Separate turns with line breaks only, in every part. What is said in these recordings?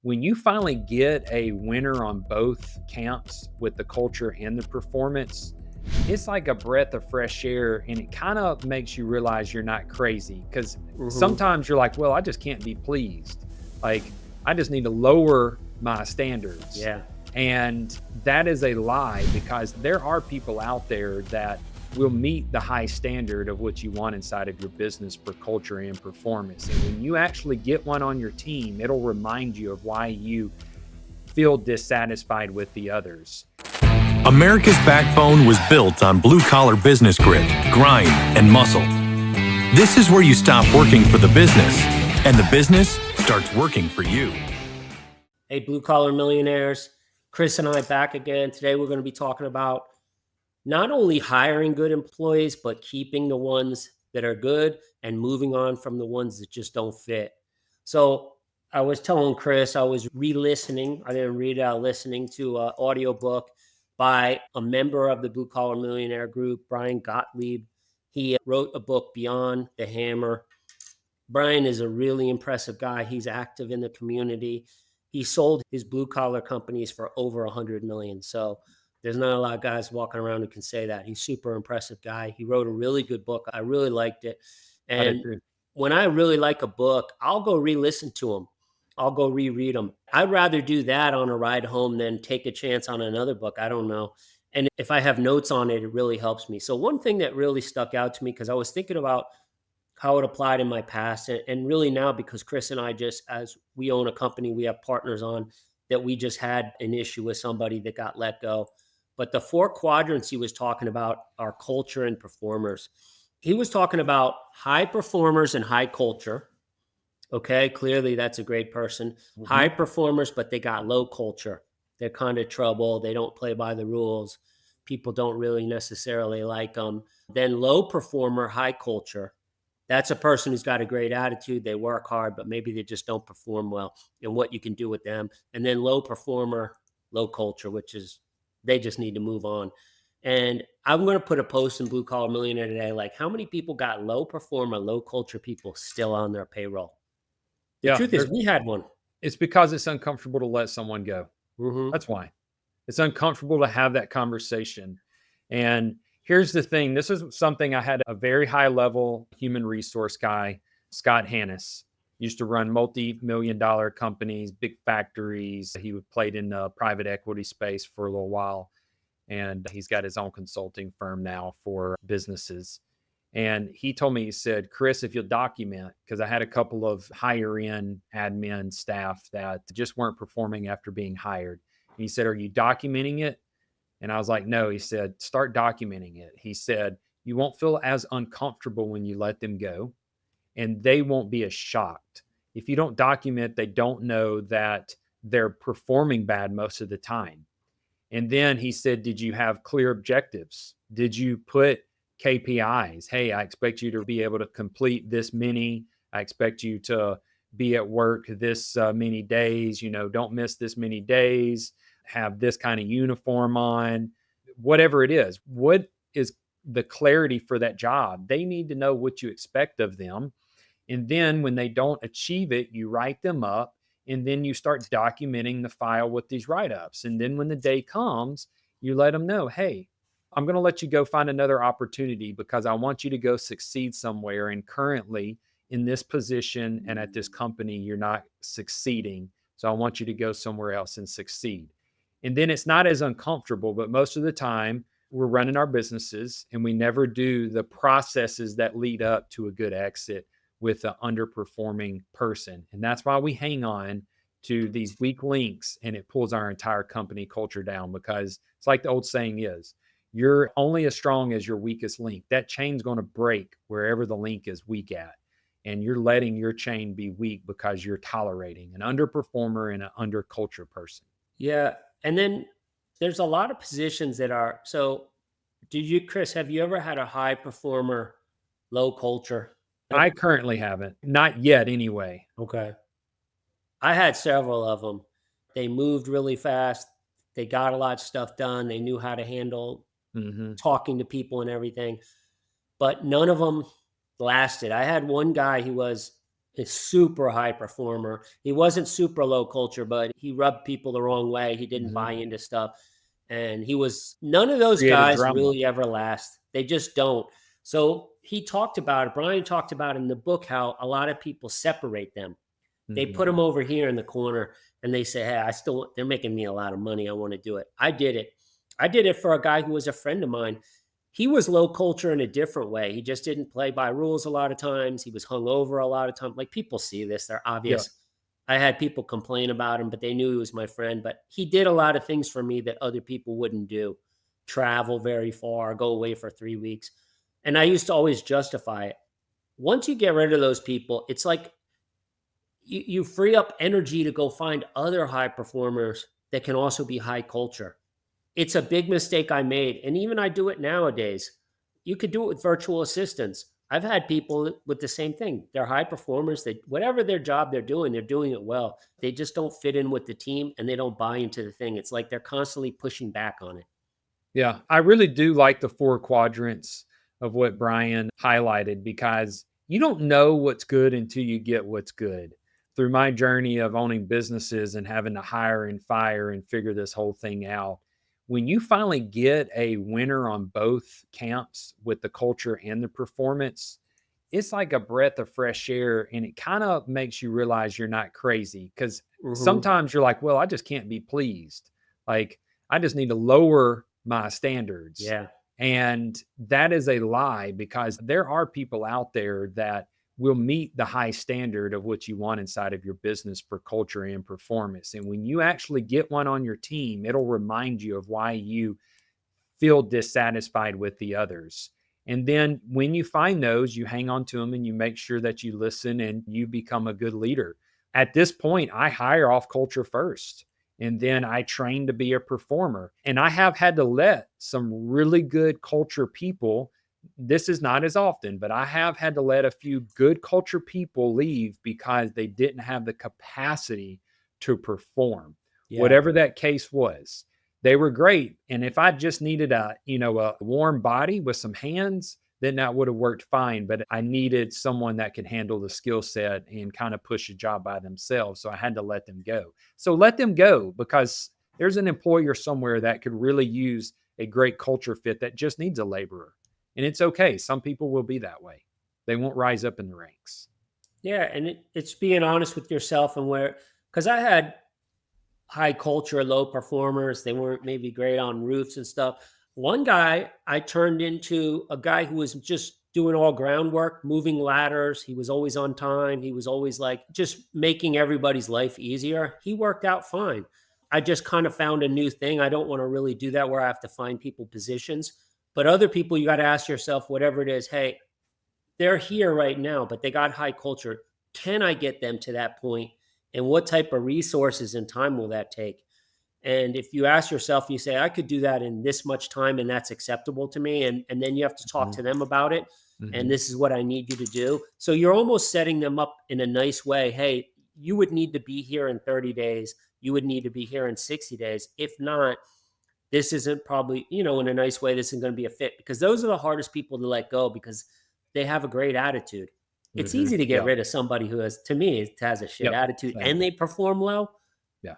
when you finally get a winner on both camps with the culture and the performance, it's like a breath of fresh air, and it kind of makes you realize you're not crazy, because
Hmm.
sometimes you're like, well, I just can't be pleased. Like, I just need to lower my standards.
Yeah.
And that is a lie, because there are people out there that will meet the high standard of what you want inside of your business for culture and performance. And when you actually get one on your team, it'll remind you of why you feel dissatisfied with the others.
America's backbone was built on blue-collar business grit, grind, and muscle. This is where you stop working for the business, and the business starts working for you.
Hey, blue collar millionaires. Chris and I back again. Today we're going to be talking about not only hiring good employees, but keeping the ones that are good and moving on from the ones that just don't fit. So I was telling Chris, I was re-listening. I didn't read it, listening to an audiobook by a member of the Blue Collar Millionaire Group, Brian Gottlieb. He wrote a book, Beyond the Hammer. Brian is a really impressive guy. He's active in the community. He sold his blue collar companies for over 100 million. So there's not a lot of guys walking around who can say that. He's super impressive guy. He wrote a really good book. I really liked it.
I did
And
too.
when I really like a book, I'll go re-listen to them. I'll go reread them. I'd rather do that on a ride home than take a chance on another book. I don't know. And if I have notes on it, it really helps me. So one thing that really stuck out to me, because I was thinking about how it applied in my past, and really now, because Chris and I, just as we own a company, we have partners on that, we just had an issue with somebody that got let go. But the four quadrants he was talking about are culture and performers. He was talking about high performers and high culture. Okay, clearly that's a great person. High
Mhm.
performers, but they got low culture. They're kind of trouble. They don't play by the rules. People don't really necessarily like them. Then low performer, high culture. That's a person who's got a great attitude. They work hard, but maybe they just don't perform well, and what you can do with them. And then low performer, low culture, which is they just need to move on. And I'm going to put a post in Blue Collar Millionaire today, like, how many people got low performer, low culture people still on their payroll? The
Yeah,
truth is, we had one.
it's because it's uncomfortable to let someone go.
Hmm.
That's why. It's uncomfortable to have that conversation. And here's the thing, this is something I had a very high level human resource guy, Scott Hannes, used to run multi-million dollar companies, big factories. He played in the private equity space for a little while. And he's got his own consulting firm now for businesses. And he told me, he said, Chris, if you'll document, because I had a couple of higher end admin staff that just weren't performing after being hired. And he said, are you documenting it? And I was like, no. He said, start documenting it. He said, you won't feel as uncomfortable when you let them go, and they won't be as shocked. If you don't document, they don't know that they're performing bad most of the time. And then he said, did you have clear objectives? Did you put KPIs? Hey, I expect you to be able to complete this many. I expect you to be at work this many days. Don't miss this many days. Have this kind of uniform on, whatever it is. What is the clarity for that job? They need to know what you expect of them. And then when they don't achieve it, you write them up, and then you start documenting the file with these write ups. And then when the day comes, you let them know, hey, I'm going to let you go find another opportunity because I want you to go succeed somewhere. And currently in this position and at this company, you're not succeeding. So I want you to go somewhere else and succeed. And then it's not as uncomfortable, but most of the time we're running our businesses and we never do the processes that lead up to a good exit with an underperforming person. And that's why we hang on to these weak links, and it pulls our entire company culture down, because it's like the old saying is, you're only as strong as your weakest link. That chain's going to break wherever the link is weak at. And you're letting your chain be weak because you're tolerating an underperformer and an under culture person.
Yeah. And then there's a lot of positions that are so. Did you, Chris, have you ever had a high performer, low culture?
I currently haven't, not yet anyway.
Okay. I had several of them. They moved really fast. They got a lot of stuff done. They knew how to handle
Mm-hmm.
talking to people and everything, but none of them lasted. I had one guy, he was a super high performer. He wasn't super low culture, but he rubbed people the wrong way. He didn't
Mhm.
buy into stuff. And none of those
Created
guys
drama.
really ever last. They just don't. So he talked about it. Brian talked about in the book how a lot of people separate them. They
Mhm.
put them over here in the corner and they say, hey, they're making me a lot of money. I want to do it. I did it. I did it for a guy who was a friend of mine. He was low culture in a different way. He just didn't play by rules a lot of times. He was hung over a lot of times. Like people see this, they're
Yeah.
obvious. I had people complain about him, but they knew he was my friend. But he did a lot of things for me that other people wouldn't do. Travel very far, go away for 3 weeks. And I used to always justify it. Once you get rid of those people, it's like you free up energy to go find other high performers that can also be high culture. It's a big mistake I made. And even I do it nowadays. You could do it with virtual assistants. I've had people with the same thing. They're high performers. Whatever their job they're doing it well. They just don't fit in with the team and they don't buy into the thing. It's like they're constantly pushing back on it.
Yeah, I really do like the 4 quadrants of what Brian highlighted because you don't know what's good until you get what's good. Through my journey of owning businesses and having to hire and fire and figure this whole thing out, when you finally get a winner on both camps with the culture and the performance, it's like a breath of fresh air and it kind of makes you realize you're not crazy because
Hmm.
sometimes you're like, well, I just can't be pleased. Like, I just need to lower my standards.
Yeah.
And that is a lie because there are people out there that will meet the high standard of what you want inside of your business for culture and performance. And when you actually get one on your team, it'll remind you of why you feel dissatisfied with the others. And then when you find those, you hang on to them and you make sure that you listen and you become a good leader. At this point, I hire off culture first. And then I train to be a performer. And I have had to let some really good culture people, this is not as often, but I have had to let a few good culture people leave because they didn't have the capacity to perform,
Yeah.
whatever that case was. They were great. And if I just needed a warm body with some hands, then that would have worked fine. But I needed someone that could handle the skill set and kind of push a job by themselves. So I had to let them go. So let them go because there's an employer somewhere that could really use a great culture fit that just needs a laborer. And it's okay. Some people will be that way. They won't rise up in the ranks.
Yeah. And it's being honest with yourself because I had high culture, low performers. They weren't maybe great on roofs and stuff. One guy I turned into a guy who was just doing all groundwork, moving ladders. He was always on time. He was always like just making everybody's life easier. He worked out fine. I just kind of found a new thing. I don't want to really do that where I have to find people positions. But other people, you got to ask yourself, whatever it is, hey, they're here right now, but they got high culture. Can I get them to that point? And what type of resources and time will that take? And if you ask yourself, you say, I could do that in this much time and that's acceptable to me. And then you have to talk to
Mhm.
them about it. And
Mhm.
this is what I need you to do. So you're almost setting them up in a nice way. Hey, you would need to be here in 30 days. You would need to be here in 60 days. If not, this isn't probably, in a nice way, this isn't going to be a fit because those are the hardest people to let go because they have a great attitude. It's
Mhm.
easy to get
Yeah.
rid of somebody who to me, has a shit
Yep.
attitude
Same.
and they perform well.
Yeah.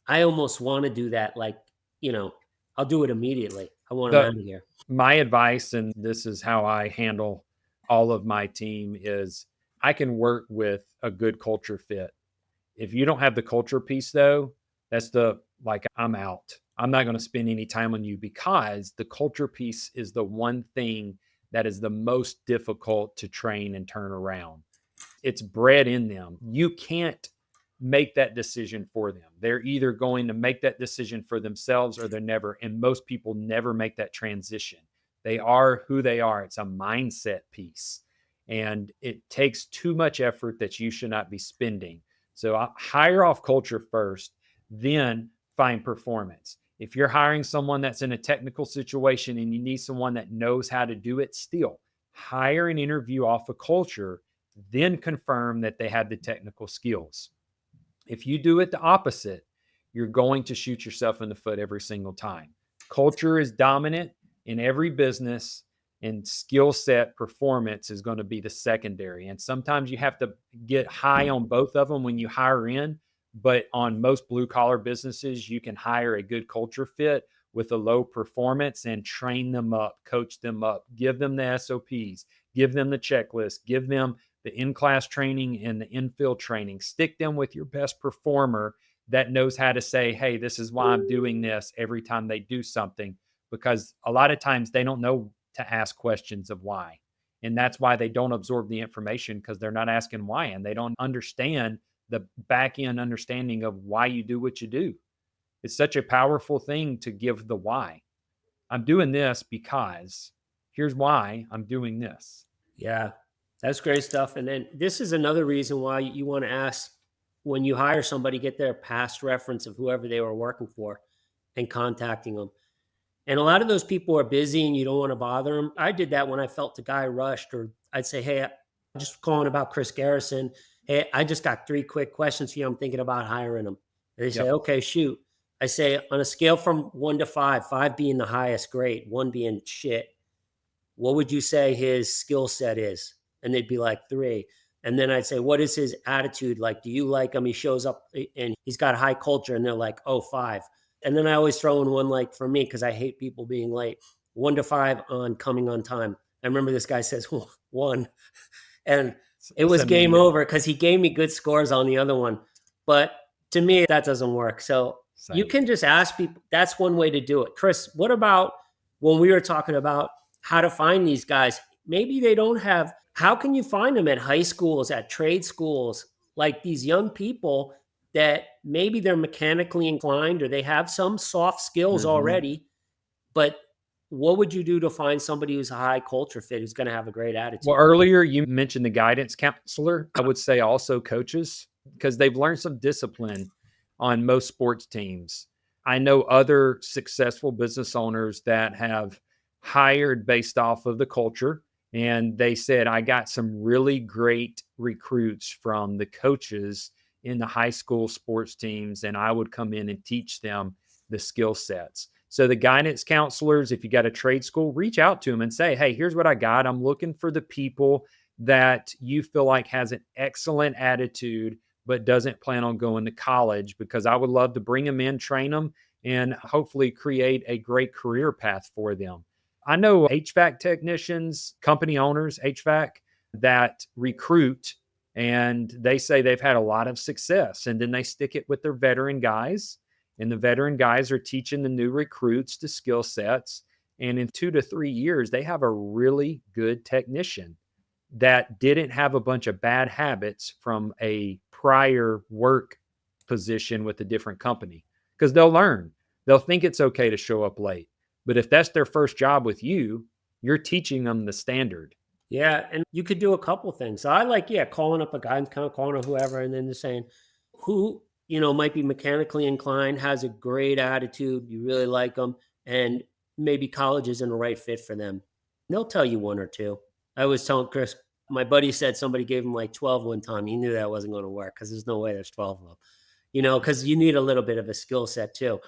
I almost want to do that. Like, you know, I'll do it immediately. I want them
The
out of here.
My advice, and this is how I handle all of my team, is I can work with a good culture fit. If you don't have the culture piece, though, that's I'm out. I'm not going to spend any time on you because the culture piece is the one thing that is the most difficult to train and turn around. It's bred in them. You can't make that decision for them. They're either going to make that decision for themselves or they're never. And most people never make that transition. They are who they are. It's a mindset piece. And it takes too much effort that you should not be spending. So I hire off culture first, then find performance. If you're hiring someone that's in a technical situation and you need someone that knows how to do it, still hire and interview off a culture, then confirm that they have the technical skills. If you do it the opposite, you're going to shoot yourself in the foot every single time. Culture is dominant in every business. and skill set performance is going to be the secondary. And sometimes you have to get high on both of them when you hire in. But on most blue collar businesses, you can hire a good culture fit with a low performance and train them up, coach them up, give them the SOPs, give them the checklist, give them the in-class training and the in-field training. Stick them with your best performer that knows how to say, hey, this is why I'm doing this every time they do something, because a lot of times they don't know to ask questions of why. And that's why they don't absorb the information, because they're not asking why, and they don't understand the back end understanding of why you do what you do. It's such a powerful thing to give the why. I'm doing this because here's why I'm doing this.
Yeah, that's great stuff. And then this is another reason why you want to ask, when you hire somebody, get their past reference of whoever they were working for and contacting them. And a lot of those people are busy and you don't want to bother them. I did that when I felt the guy rushed, or I'd say, hey, I'm just calling about Chris Garrison. Hey, I just got 3 quick questions for you. I'm thinking about hiring him. And they say, okay, shoot. I say, on a scale from 1 to 5, 5 being the highest grade, 1 being shit, what would you say his skill set is? And they'd be like 3. And then I'd say, what is his attitude like? Do you like him? He shows up and he's got a high culture. And they're like, oh, 5. And then I always throw in one, like, for me, because I hate people being late, 1 to 5 on coming on time. I remember this guy says 1. And it was game over because he gave me good scores on the other one. But to me, that doesn't work. So you can just ask people. That's one way to do it. Chris, what about when we were talking about how to find these guys? Maybe they don't have, how can you find them at high schools, at trade schools, like these young people that maybe they're mechanically inclined or they have some soft skills already, but what would you do to find somebody who's a high culture fit, who's going to have a great attitude?
Well, earlier you mentioned the guidance counselor. I would say also coaches, because they've learned some discipline on most sports teams. I know other successful business owners that have hired based off of the culture. And they said, I got some really great recruits from the coaches in the high school sports teams, and I would come in and teach them the skill sets. So the guidance counselors, if you got a trade school, reach out to them and say, hey, here's what I got. I'm looking for the people that you feel like has an excellent attitude, but doesn't plan on going to college, because I would love to bring them in, train them, and hopefully create a great career path for them. I know HVAC technicians, company owners, HVAC, that recruit, and they say they've had a lot of success. And then they stick it with their veteran guys, and the veteran guys are teaching the new recruits the skill sets. And in 2 to 3 years, they have a really good technician that didn't have a bunch of bad habits from a prior work position with a different company, because they'll learn. They'll think it's okay to show up late. But if that's their first job with you, you're teaching them the standard.
Yeah. And you could do a couple things. So I like, calling up a guy, kind of calling up whoever, and then just saying who, might be mechanically inclined, has a great attitude, you really like them, and maybe college isn't the right fit for them. And they'll tell you 1 or 2. I was telling Chris, my buddy said somebody gave him like 12 one time. He knew that wasn't going to work because there's no way there's 12 of them, because you need a little bit of a skill set too.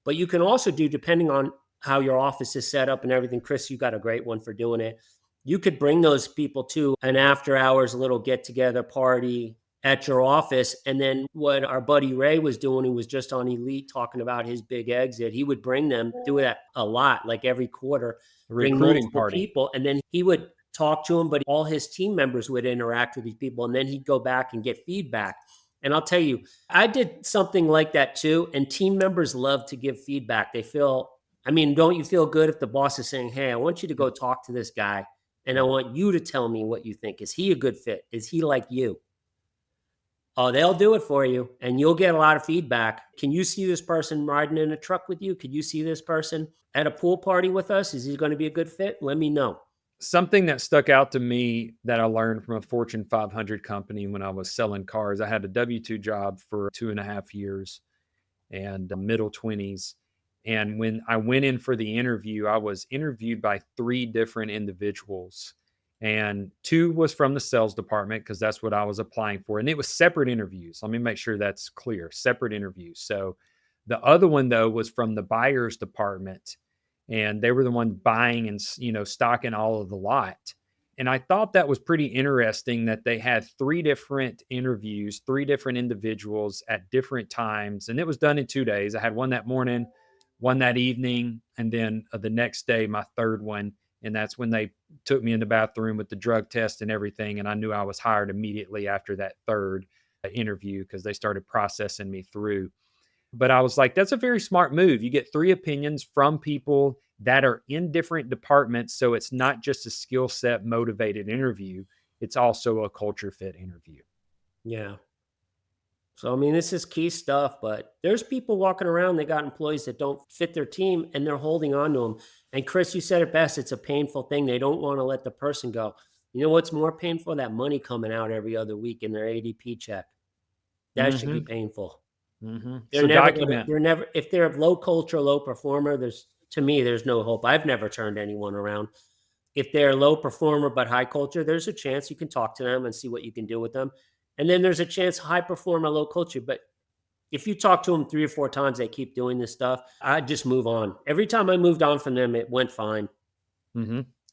But you can also do, depending on how your office is set up and everything. Chris, you got a great one for doing it. You could bring those people to an after hours little get together party at your office. And then what our buddy Ray was doing, who was just on Elite talking about his big exit, he would bring them, do that a lot, like every quarter, bring multiple people. And then he would talk to them, but all his team members would interact with these people. And then he'd go back and get feedback. And I'll tell you, I did something like that too. And team members love to give feedback. They feel, don't you feel good if the boss is saying, hey, I want you to go talk to this guy, and I want you to tell me what you think. Is he a good fit? Is he like you? Oh, they'll do it for you, and you'll get a lot of feedback. Can you see this person riding in a truck with you? Could you see this person at a pool party with us? Is he going to be a good fit? Let me know.
Something that stuck out to me that I learned from a Fortune 500 company when I was selling cars. I had a W-2 job for 2.5 years and middle 20s. And when I went in for the interview, I was interviewed by 3 different individuals. And 2 was from the sales department, because that's what I was applying for. And it was separate interviews. Let me make sure that's clear. Separate interviews. So the other one, though, was from the buyer's department. and they were the one buying and, stocking all of the lot. And I thought that was pretty interesting that they had 3 different interviews, 3 different individuals at different times. And it was done in 2 days. I had one that morning, one that evening, and then the next day, my third one. And that's when they took me in the bathroom with the drug test and everything. And I knew I was hired immediately after that third interview because they started processing me through. But I was like, that's a very smart move. You get 3 opinions from people that are in different departments. So it's not just a skill set motivated interview. It's also a culture fit interview.
Yeah. So, I mean, this is key stuff, but there's people walking around, they got employees that don't fit their team and they're holding on to them. And Chris, you said it best. It's a painful thing. They don't want to let the person go. You know what's more painful? That money coming out every other week in their ADP check. That should be painful. They're never, if they're a low culture, low performer, to me, there's no hope. I've never turned anyone around. If they're a low performer but high culture, there's a chance you can talk to them and see what you can do with them. And then there's a chance high performer, low culture. But if you talk to them 3 or 4 times, they keep doing this stuff, I'd just move on. Every time I moved on from them, it went fine.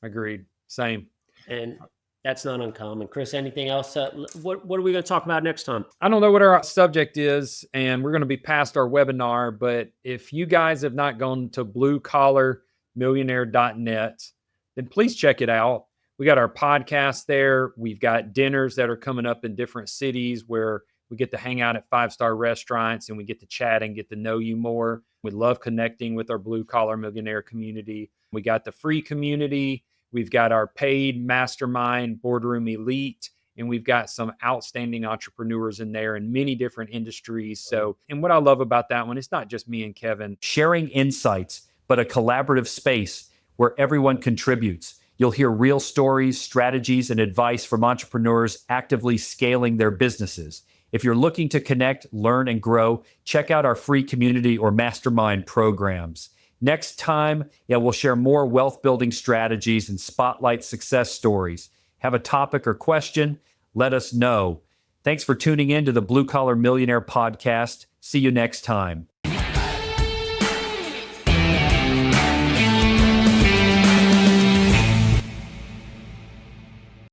Agreed. Same.
And that's not uncommon. Chris, anything else? What are we going to talk about next time?
I don't know what our subject is, and we're going to be past our webinar, but if you guys have not gone to bluecollarmillionaire.net, then please check it out. We got our podcast there. We've got dinners that are coming up in different cities where we get to hang out at 5-star restaurants and we get to chat and get to know you more. We love connecting with our Blue Collar Millionaire community. We got the free community. We've got our paid mastermind, Boardroom Elite, and we've got some outstanding entrepreneurs in there in many different industries. So, and what I love about that one, it's not just me and Kevin
sharing insights, but a collaborative space where everyone contributes. You'll hear real stories, strategies, and advice from entrepreneurs actively scaling their businesses. If you're looking to connect, learn, and grow, check out our free community or mastermind programs. Next time, we'll share more wealth-building strategies and spotlight success stories. Have a topic or question? Let us know. Thanks for tuning in to the Blue Collar Millionaire podcast. See you next time.